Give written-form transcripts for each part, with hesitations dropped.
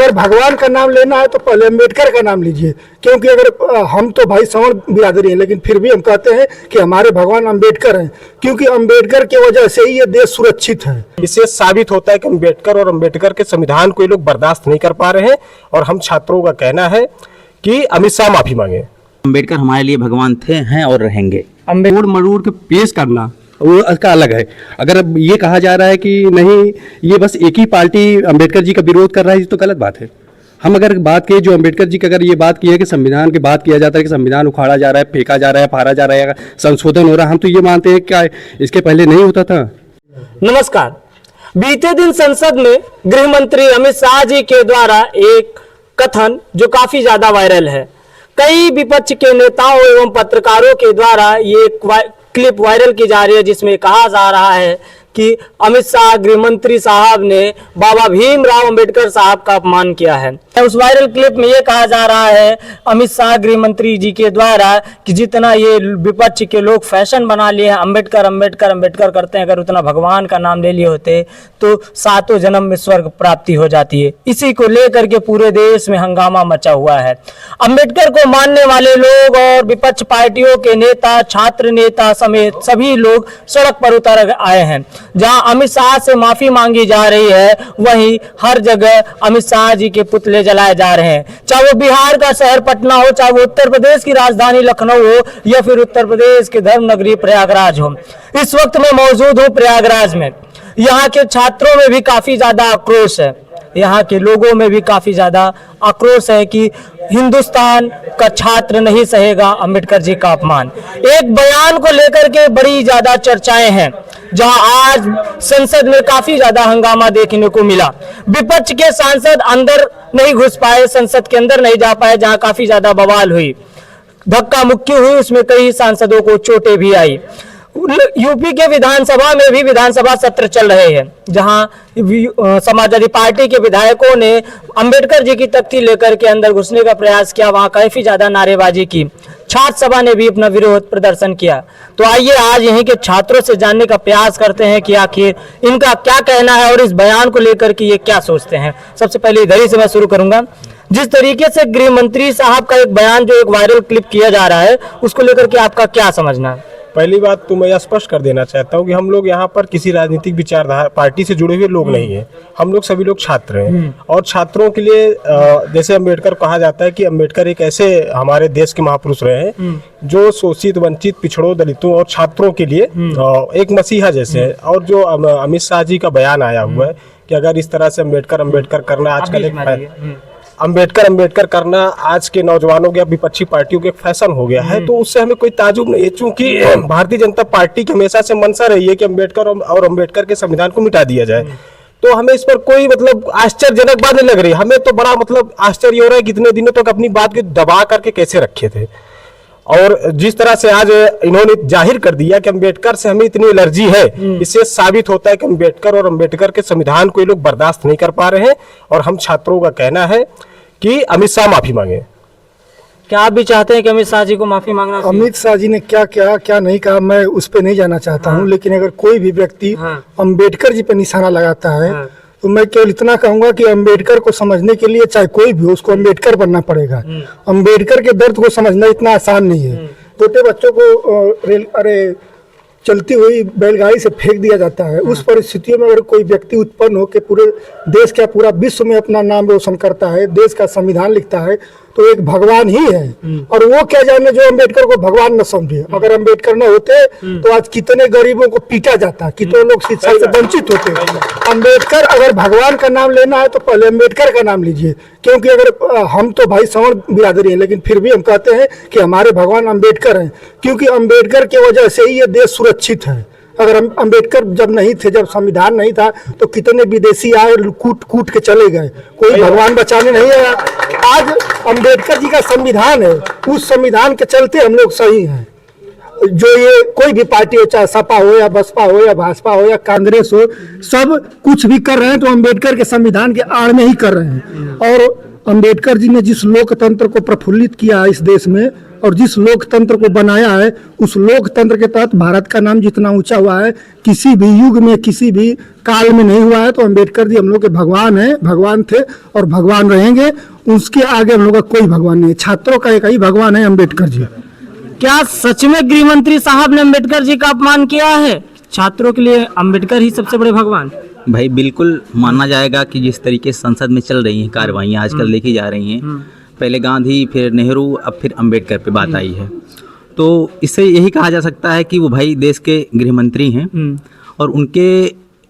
अगर भगवान का नाम लेना है तो पहले अम्बेडकर का नाम लीजिए, क्योंकि अगर हम तो भाई सवर्ण बिरादरी हैं, लेकिन फिर भी हम कहते हैं कि हमारे भगवान अम्बेडकर हैं, क्योंकि अम्बेडकर की वजह से ही ये देश सुरक्षित है। इससे साबित होता है कि अम्बेडकर और अम्बेडकर के संविधान को ये लोग बर्दाश्त नहीं कर पा रहे हैं और हम छात्रों का कहना है कि अमित शाह माफी मांगे। अम्बेडकर हमारे लिए भगवान थे, हैं और रहेंगे। अम्बेडकर मरोड़ के पेश करना वो उसका अलग है। अगर अब ये कहा जा रहा है कि नहीं ये बस एक ही पार्टी अम्बेडकर जी का विरोध कर रहा है, ये तो गलत बात है। हम अगर बात करें जो अम्बेडकर जी की, अगर ये बात की है कि संविधान की बात किया जाता है कि संविधान उखाड़ा जा रहा है, फेंका जा रहा है, फाड़ा जा रहा है, संशोधन हो रहा है, हम तो ये मानते हैं क्या इसके पहले नहीं होता था। नमस्कार। बीते दिन संसद में गृह मंत्री अमित शाह जी के द्वारा एक कथन जो काफी ज्यादा वायरल है, कई विपक्ष के नेताओं एवं पत्रकारों के द्वारा ये क्लिप वायरल की जा रही है, जिसमें कहा जा रहा है कि अमित शाह गृह मंत्री साहब ने बाबा भीमराव अंबेडकर साहब का अपमान किया है। उस वायरल क्लिप में ये कहा जा रहा है अमित शाह गृह मंत्री जी के द्वारा कि जितना ये विपक्ष के लोग फैशन बना लिए हैं, अंबेडकर अंबेडकर अंबेडकर करते हैं, अगर उतना भगवान का नाम ले लिए होते तो सातों जन्म में स्वर्ग प्राप्ति हो जाती है। इसी को लेकर के पूरे देश में हंगामा मचा हुआ है। अंबेडकर को मानने वाले लोग और विपक्ष पार्टियों के नेता, छात्र नेता समेत सभी लोग सड़क पर उतर आए हैं। जहां अमित शाह से माफी मांगी जा रही है, वहीं हर जगह अमित शाह जी के पुतले जलाए जा रहे हैं। चाहे वो बिहार का शहर पटना हो, चाहे वो उत्तर प्रदेश की राजधानी लखनऊ हो, या फिर उत्तर प्रदेश की धर्म नगरी प्रयागराज हो। इस वक्त मैं मौजूद हूँ प्रयागराज में। यहाँ के छात्रों में भी काफी ज्यादा आक्रोश है, यहाँ के लोगों में भी काफी ज्यादा आक्रोश है कि हिंदुस्तान का छात्र नहीं सहेगा अंबेडकर जी का अपमान। एक बयान को लेकर के बड़ी ज्यादा चर्चाएं हैं, जहां आज संसद में काफी ज्यादा हंगामा देखने को मिला। विपक्ष के सांसद अंदर नहीं घुस पाए, संसद के अंदर नहीं जा पाए, जहां काफी ज्यादा बवाल हुई, धक्का मुक्की हुई, उसमें कई सांसदों को चोटें भी आई। यूपी के विधानसभा में भी विधानसभा सत्र चल रहे हैं, जहां समाजवादी पार्टी के विधायकों ने अंबेडकर जी की तख्ती लेकर के अंदर घुसने का प्रयास किया, वहां काफी ज्यादा नारेबाजी की। छात्र सभा ने भी अपना विरोध प्रदर्शन किया। तो आइए आज यहीं के छात्रों से जानने का प्रयास करते हैं कि आखिर इनका क्या कहना है और इस बयान को लेकर के ये क्या सोचते हैं। सबसे पहले इधर ही से मैं शुरू करूंगा। जिस तरीके से गृह मंत्री साहब का एक बयान जो एक वायरल क्लिप किया जा रहा है, उसको लेकर के आपका क्या समझना है? पहली बात तो मैं यह स्पष्ट कर देना चाहता हूँ कि हम लोग यहाँ पर किसी राजनीतिक विचारधारा पार्टी से जुड़े हुए लोग नहीं हैं। हम लोग सभी लोग छात्र हैं और छात्रों के लिए जैसे अम्बेडकर कहा जाता है कि अम्बेडकर एक ऐसे हमारे देश के महापुरुष रहे हैं जो शोषित, वंचित, पिछड़ों, दलितों और छात्रों के लिए एक मसीहा जैसे है। और जो अमित शाह जी का बयान आया हुआ है कि अगर इस तरह से अम्बेडकर अंबेडकर करना आजकल अंबेडकर करना आज के नौजवानों या विपक्षी पार्टियों के फैशन हो गया है, तो उससे हमें कोई ताजुब नहीं है। चूंकि भारतीय जनता पार्टी की हमेशा से मंशा रही है कि अम्बेडकर और अम्बेडकर के संविधान को मिटा दिया जाए, तो हमें इस पर कोई आश्चर्यजनक बात नहीं लग रही। हमें तो बड़ा आश्चर्य हो रहा है कि इतने दिनों तक अपनी बात को दबा करके कैसे रखे थे, और जिस तरह से आज इन्होंने जाहिर कर दिया कि अम्बेडकर से हमें इतनी एलर्जी है, इससे साबित होता है कि अम्बेडकर और अम्बेडकर के संविधान को ये लोग बर्दाश्त नहीं कर पा रहे हैं और हम छात्रों का कहना है कि अमित शाह माफी मांगे। क्या आप भी चाहते हैं कि अमित शाह जी को माफी मांगना चाहिए? अमित शाह जी ने क्या क्या क्या नहीं कहा, मैं उस पर नहीं जाना चाहता हूँ, लेकिन अगर कोई भी व्यक्ति अम्बेडकर जी पर निशाना लगाता है तो मैं केवल इतना कहूंगा कि अम्बेडकर को समझने के लिए चाहे कोई भी हो, उसको अम्बेडकर बनना पड़ेगा। अम्बेडकर के दर्द को समझना इतना आसान नहीं है। छोटे बच्चों को चलती हुई बैलगाड़ी से फेंक दिया जाता है। उस परिस्थितियों में अगर कोई व्यक्ति उत्पन्न हो के पूरे देश का, पूरा विश्व में अपना नाम रोशन करता है, देश का संविधान लिखता है, तो एक भगवान ही है। और वो क्या जाने जो अम्बेडकर को भगवान न समझे। अगर अम्बेडकर न होते तो आज कितने गरीबों को पीटा जाता, कितने लोग शिक्षा से वंचित होते। अम्बेडकर, अगर भगवान का नाम लेना है तो पहले अम्बेडकर का नाम लीजिए, क्योंकि अगर हम तो भाई सवर्ण बिरादरी हैं, लेकिन फिर भी हम कहते हैं कि हमारे भगवान अम्बेडकर हैं, क्योंकि अम्बेडकर की वजह से ही ये देश सुरक्षित है। अगर अम्बेडकर जब नहीं थे, जब संविधान नहीं था, तो कितने विदेशी आए, कूट कूट के चले गए, कोई भगवान बचाने नहीं आया। आज अम्बेडकर जी का संविधान है, उस संविधान के चलते हम लोग सही हैं। जो ये कोई भी पार्टी हो, चाहे सपा हो या बसपा हो या भाजपा हो या कांग्रेस हो, सब कुछ भी कर रहे हैं तो अम्बेडकर के संविधान के आड़ में ही कर रहे हैं। और अम्बेडकर जी ने जिस लोकतंत्र को प्रफुल्लित किया इस देश में, और जिस लोकतंत्र को बनाया है उस लोकतंत्र के तहत भारत का नाम जितना ऊंचा हुआ है किसी भी युग में किसी भी काल में नहीं हुआ है। तो अम्बेडकर जी हम लोग के भगवान हैं, भगवान थे और भगवान रहेंगे। उसके आगे हम लोग का कोई भगवान नहीं है। छात्रों का एक ही भगवान है, अम्बेडकर जी। क्या सच में गृह मंत्री साहब ने अम्बेडकर जी का अपमान किया है? छात्रों के लिए अम्बेडकर ही सबसे बड़े भगवान? भाई बिल्कुल मानना जाएगा कि जिस तरीके से संसद में चल रही हैं कार्रवाइयाँ आजकल देखी जा रही हैं, पहले गांधी फिर नेहरू अब फिर अम्बेडकर पे बात आई है, तो इससे यही कहा जा सकता है कि वो भाई देश के गृह मंत्री हैं और उनके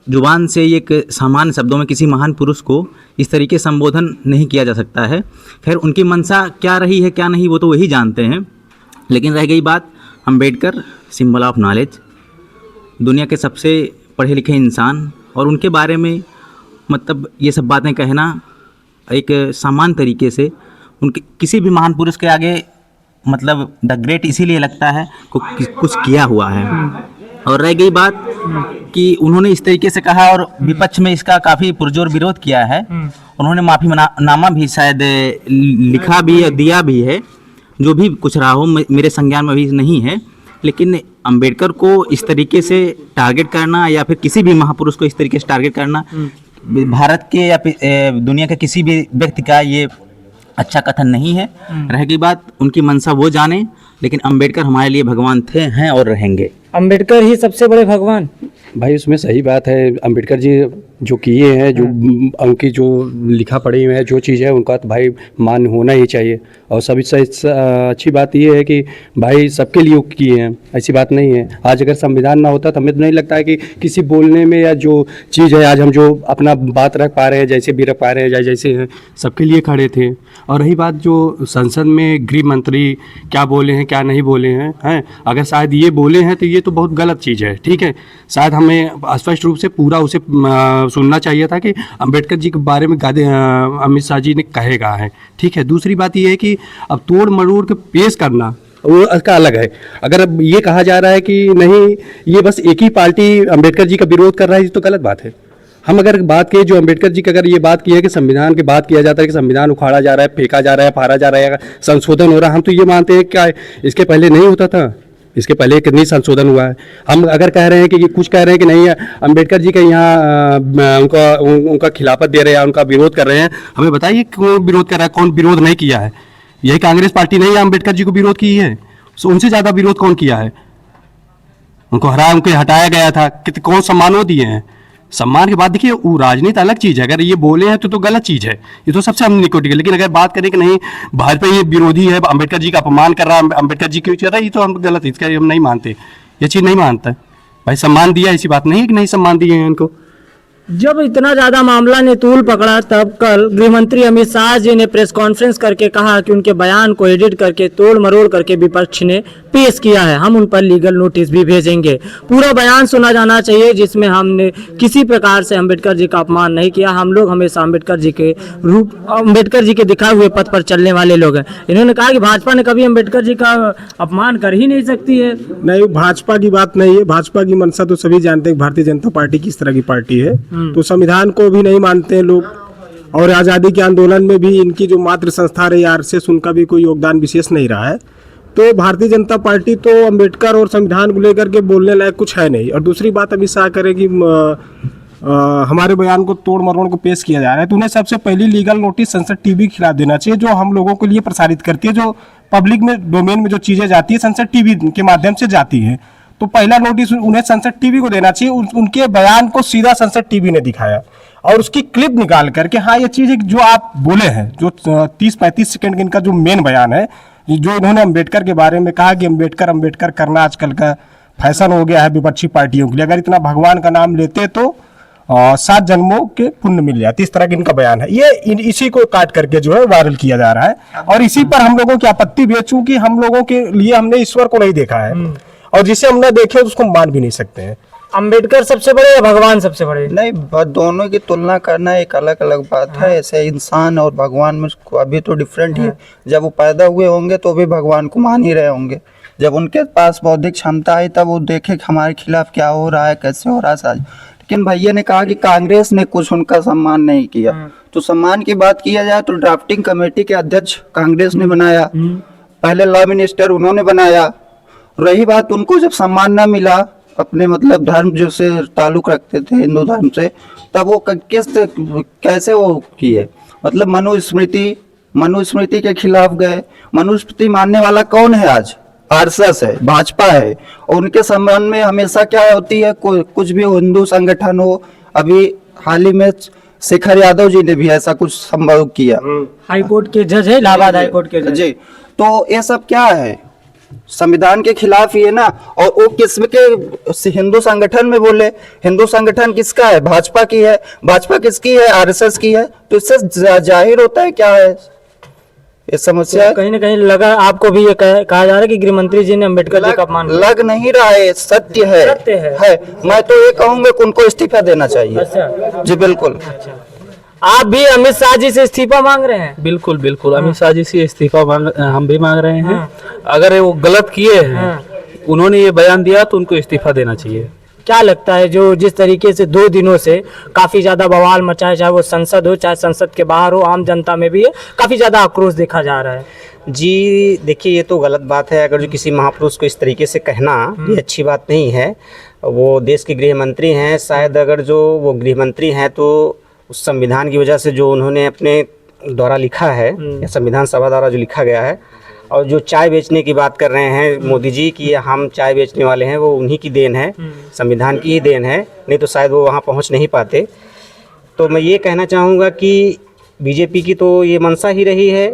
जुबान से एक सामान्य शब्दों में किसी महान पुरुष को इस तरीके से संबोधन नहीं किया जा सकता है। खैर उनकी मंशा क्या रही है क्या नहीं वो तो वही जानते हैं। लेकिन रह गई बात अम्बेडकर, सिंबल ऑफ नॉलेज, दुनिया के सबसे पढ़े लिखे इंसान, और उनके बारे में मतलब ये सब बातें कहना एक सामान्य तरीके से उनके किसी भी महान पुरुष के आगे मतलब द ग्रेट इसीलिए लगता है कुछ किया हुआ है। और रह गई बात कि उन्होंने इस तरीके से कहा और विपक्ष में इसका काफ़ी पुरजोर विरोध किया है। उन्होंने माफ़ी नामा भी शायद लिखा भी है, दिया भी है, जो भी कुछ रहा हो मेरे संज्ञान में भी नहीं है। लेकिन अंबेडकर को इस तरीके से टारगेट करना या फिर किसी भी महापुरुष को इस तरीके से टारगेट करना भारत के या दुनिया के किसी भी व्यक्ति का ये अच्छा कथन नहीं है। रह गई बात उनकी मंशा वो जाने, लेकिन अंबेडकर हमारे लिए भगवान थे, हैं और रहेंगे। अम्बेडकर ही सबसे बड़े भगवान? भाई उसमें सही बात है। अम्बेडकर जी जो किए हैं, जो उनकी जो लिखा पढ़ी हुई है जो चीज़ है उनका तो भाई मान होना ही चाहिए। और सभी से अच्छी बात ये है कि भाई सबके लिए किए हैं, ऐसी बात नहीं है। आज अगर संविधान ना होता तो हमें तो नहीं लगता है कि किसी बोलने में या जो चीज़ है आज हम जो अपना बात रख पा रहे हैं, जैसे भी रख पा रहे हैं, जैसे हैं सबके लिए खड़े थे। और रही बात जो संसद में गृह मंत्री क्या बोले हैं क्या नहीं बोले हैं, अगर शायद ये बोले हैं तो ये तो बहुत गलत चीज़ है, ठीक है। शायद हमें स्पष्ट रूप से पूरा उसे सुनना चाहिए था कि अंबेडकर जी के बारे में अमित शाह जी ने कहेगा है, ठीक है। दूसरी बात ये है कि अब तोड़ मरोड़ के पेश करना वो उसका अलग है। अगर अब ये कहा जा रहा है कि नहीं ये बस एक ही पार्टी अंबेडकर जी का विरोध कर रहा है, ये तो गलत बात है। हम अगर बात करें जो अंबेडकर जी की अगर ये बात की है कि संविधान की बात किया जाता है कि संविधान उखाड़ा जा रहा है, फेंका जा रहा है, फाड़ा जा रहा है, संशोधन हो रहा है, हम तो ये मानते हैं क्या इसके पहले नहीं होता था, इसके पहले कितनी संशोधन हुआ है। हम अगर कह रहे हैं कि कुछ कह रहे हैं कि नहीं अंबेडकर जी के यहाँ उनका खिलाफत दे रहे हैं, उनका विरोध कर रहे हैं, हमें बताइए कौन विरोध कर रहा है, कौन विरोध नहीं किया है। यही कांग्रेस पार्टी नहीं है अंबेडकर जी को विरोध की है, तो उनसे ज़्यादा विरोध कौन किया है। उनको हटाया गया था, कौन सम्मानों दिए हैं। सम्मान की बात देखिए वो राजनीति अलग चीज़ है। अगर ये बोले हैं तो गलत चीज़ है, ये तो सबसे हम निकोटिक है। लेकिन अगर बात करें कि नहीं भाजपा ये विरोधी है, अंबेडकर जी का अपमान कर रहा है, अंबेडकर जी क्यों चल रहा है, ये तो हम गलत, इसका हम नहीं मानते, ये चीज़ नहीं मानता। भाई सम्मान दिया, ऐसी बात नहीं है कि नहीं सम्मान दिए हैं इनको। जब इतना ज्यादा मामला ने तूल पकड़ा तब कल गृह मंत्री अमित शाह जी ने प्रेस कॉन्फ्रेंस करके कहा कि उनके बयान को एडिट करके तोड़ मरोड़ करके विपक्ष ने पेश किया है, हम उन पर लीगल नोटिस भी भेजेंगे। पूरा बयान सुना जाना चाहिए जिसमें हमने किसी प्रकार से अंबेडकर जी का अपमान नहीं किया। हम लोग हमेशा अंबेडकर जी के दिखाए हुए पथ पर चलने वाले लोग हैं। इन्होंने कहा कि भाजपा ने कभी अंबेडकर जी का अपमान कर ही नहीं सकती है। नहीं, भाजपा की बात नहीं है। भाजपा की मंशा तो सभी जानते हैं, भारतीय जनता पार्टी किस तरह की पार्टी है। तो संविधान को भी नहीं मानते हैं लोग, और आज़ादी के आंदोलन में भी इनकी जो मातृ संस्था रही आरएसएस, उनका भी कोई योगदान विशेष नहीं रहा है। तो भारतीय जनता पार्टी तो अंबेडकर और संविधान को लेकर के बोलने लायक कुछ है नहीं। और दूसरी बात अमित शाह करे कि हमारे बयान को तोड़ मरोड़ को पेश किया जा रहा है, तो उन्हें सबसे पहली लीगल नोटिस संसद टीवी के खिलाफ देना चाहिए, जो हम लोगों के लिए प्रसारित करती है, जो पब्लिक में डोमेन में जो चीज़ें जाती है संसद टीवी के माध्यम से जाती है। तो पहला नोटिस उन्हें संसद टीवी को देना चाहिए। उनके बयान को सीधा संसद टीवी ने दिखाया और उसकी क्लिप निकाल करके, हाँ ये चीज़ जो आप बोले हैं, जो 30-35 सेकंड का इनका जो मेन बयान है, जो इन्होंने अंबेडकर के बारे में कहा कि अंबेडकर करना आजकल का फैशन हो गया है विपक्षी पार्टियों के लिए, अगर इतना भगवान का नाम लेते तो 7 जन्मों के पुण्य मिल जाती, इस तरह का इनका बयान है। ये इसी को काट करके जो है वायरल किया जा रहा है और इसी पर हम लोगों की आपत्ति भी है, चूंकि हम लोगों के लिए हमने ईश्वर को नहीं देखा है और जिसे हम न देखे उसको मान भी नहीं सकते हैं। अंबेडकर सबसे बड़े या भगवान सबसे बड़े? नहीं, दोनों की तुलना करना एक अलग अलग बात है। ऐसे इंसान और भगवान में अभी तो डिफरेंट ही। जब वो पैदा हुए होंगे तो भी भगवान को मान ही रहे होंगे। जब उनके पास बौद्धिक क्षमता आई तब वो देखे कि हमारे खिलाफ क्या हो रहा है, कैसे हो रहा है साज। लेकिन भैया ने कहा कि कांग्रेस ने कुछ उनका सम्मान नहीं किया। तो सम्मान की बात किया जाए तो ड्राफ्टिंग कमेटी के अध्यक्ष कांग्रेस ने बनाया, पहले लॉ मिनिस्टर उन्होंने बनाया। रही बात उनको जब सम्मान न मिला अपने मतलब धर्म जो से ताल्लुक रखते थे हिंदू धर्म से, तब वो कैसे वो किए, मतलब मनुस्मृति के खिलाफ गए। मनुस्मृति मानने वाला कौन है आज? आरएसएस है, भाजपा है। और उनके संबंध में हमेशा क्या होती है, कुछ भी हिंदू संगठन हो, अभी हाल ही में शेखर यादव जी ने भी ऐसा कुछ संभव किया, हाई कोर्ट के जज है, इलाहाबाद हाई कोर्ट के जज जी। तो ये सब क्या है, संविधान के खिलाफ ही है ना। और वो किस्म के हिंदू संगठन में बोले, हिंदू संगठन किसका है? भाजपा की है। भाजपा किसकी है? आरएसएस की है। तो इससे जाहिर होता है क्या है ये समस्या। कहीं ना कहीं लगा आपको भी ये कहा जा रहा है कि गृह मंत्री जी ने अम्बेडकर जी का अपमान किया। लग नहीं रहा है, सत्य है, है। मैं तो ये कहूंगा कि उनको इस्तीफा देना चाहिए। अच्छा जी बिल्कुल। आप भी अमित शाह जी से इस्तीफा मांग रहे हैं? बिल्कुल बिल्कुल, अमित शाह जी से इस्तीफा हम भी मांग रहे हैं। अगर वो गलत किए हैं, उन्होंने ये बयान दिया तो उनको इस्तीफा देना चाहिए। क्या लगता है जो जिस तरीके से 2 दिनों से काफी ज्यादा बवाल मचा है, चाहे वो संसद हो चाहे संसद के बाहर हो, आम जनता में भी है, काफी ज्यादा आक्रोश देखा जा रहा है? जी देखिए, ये तो गलत बात है। अगर जो किसी महापुरुष को इस तरीके से कहना, ये अच्छी बात नहीं है। वो देश के गृह मंत्री हैं, शायद अगर जो वो गृह मंत्री हैं तो उस संविधान की वजह से जो उन्होंने अपने द्वारा लिखा है या संविधान सभा द्वारा जो लिखा गया है, और जो चाय बेचने की बात कर रहे हैं मोदी जी की, हम चाय बेचने वाले हैं, वो उन्हीं की देन है, संविधान की ही देन है, नहीं तो शायद वो वहाँ पहुँच नहीं पाते। तो मैं ये कहना चाहूँगा कि बीजेपी की तो ये मंशा ही रही है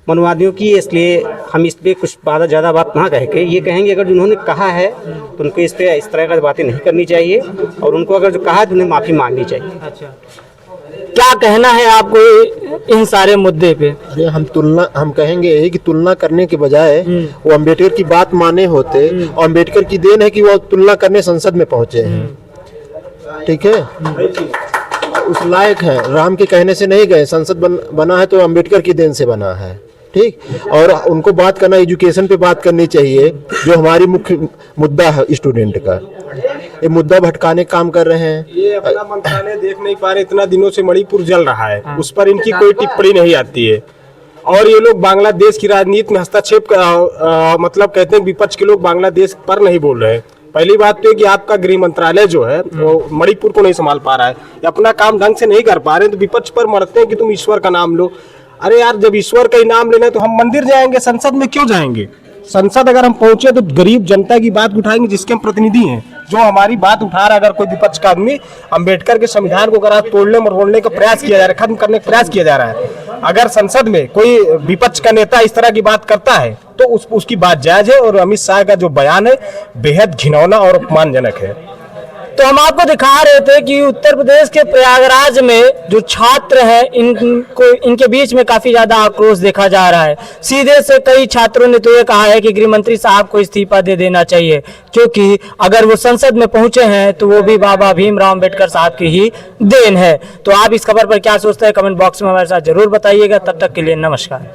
मनुवादियों की, इसलिए हम इस पर कुछ ज़्यादा बात ना कह के ये कहेंगे, अगर उन्होंने कहा है तो उनको इस पर इस तरह की बातें नहीं करनी चाहिए, और उनको अगर जो कहा है तो उन्हें माफ़ी मांगनी चाहिए। अच्छा, क्या कहना है आपको इन सारे मुद्दे पे? अरे हम कहेंगे यही कि तुलना करने के बजाय वो अंबेडकर की बात माने होते, और अंबेडकर की देन है कि वो तुलना करने संसद में पहुंचे हैं। ठीक है, उस लायक है, राम के कहने से नहीं गए, संसद बना है तो अंबेडकर की देन से बना है। ठीक, और उनको बात करना, एजुकेशन पे बात करनी चाहिए, जो हमारी मुख्य मुद्दा है स्टूडेंट का। ये मुद्दा भटकाने काम कर रहे हैं। ये अपना मंत्रालय देख नहीं पा रहे, इतना दिनों से मणिपुर जल रहा है, उस पर इनकी कोई टिप्पणी नहीं आती है। और ये लोग बांग्लादेश की राजनीति में हस्तक्षेप मतलब कहते हैं विपक्ष के लोग बांग्लादेश पर नहीं बोल रहे हैं। पहली बात तो है कि आपका गृह मंत्रालय जो है वो मणिपुर को नहीं संभाल पा रहा है, अपना काम ढंग से नहीं कर पा रहे हैं, तो विपक्ष पर मरते हैं कि तुम ईश्वर का नाम लो। अरे यार, जब ईश्वर का ही नाम लेना है तो हम मंदिर जाएंगे, संसद में क्यों जाएंगे? संसद अगर हम पहुंचे तो गरीब जनता की बात उठाएंगे, जिसके हम प्रतिनिधि हैं, जो हमारी बात उठा रहा है। अगर कोई विपक्ष का आदमी अंबेडकर के संविधान को अगर तोड़ने मरोड़ने का प्रयास किया जा रहा है, खत्म करने का प्रयास किया जा रहा है, अगर संसद में कोई विपक्ष का नेता इस तरह की बात करता है तो उसकी बात जायज है। और अमित शाह का जो बयान है बेहद घिनौना और अपमानजनक है। तो हम आपको दिखा रहे थे कि उत्तर प्रदेश के प्रयागराज में जो छात्र हैं, इनके बीच में काफी ज्यादा आक्रोश देखा जा रहा है। सीधे से कई छात्रों ने तो ये कहा है कि गृह मंत्री साहब को इस्तीफा दे देना चाहिए, क्योंकि अगर वो संसद में पहुंचे हैं तो वो भी बाबा भीमराव अम्बेडकर साहब की ही देन है। तो आप इस खबर पर क्या सोचते हैं, कमेंट बॉक्स में हमारे साथ जरूर बताइएगा। तब तक के लिए नमस्कार।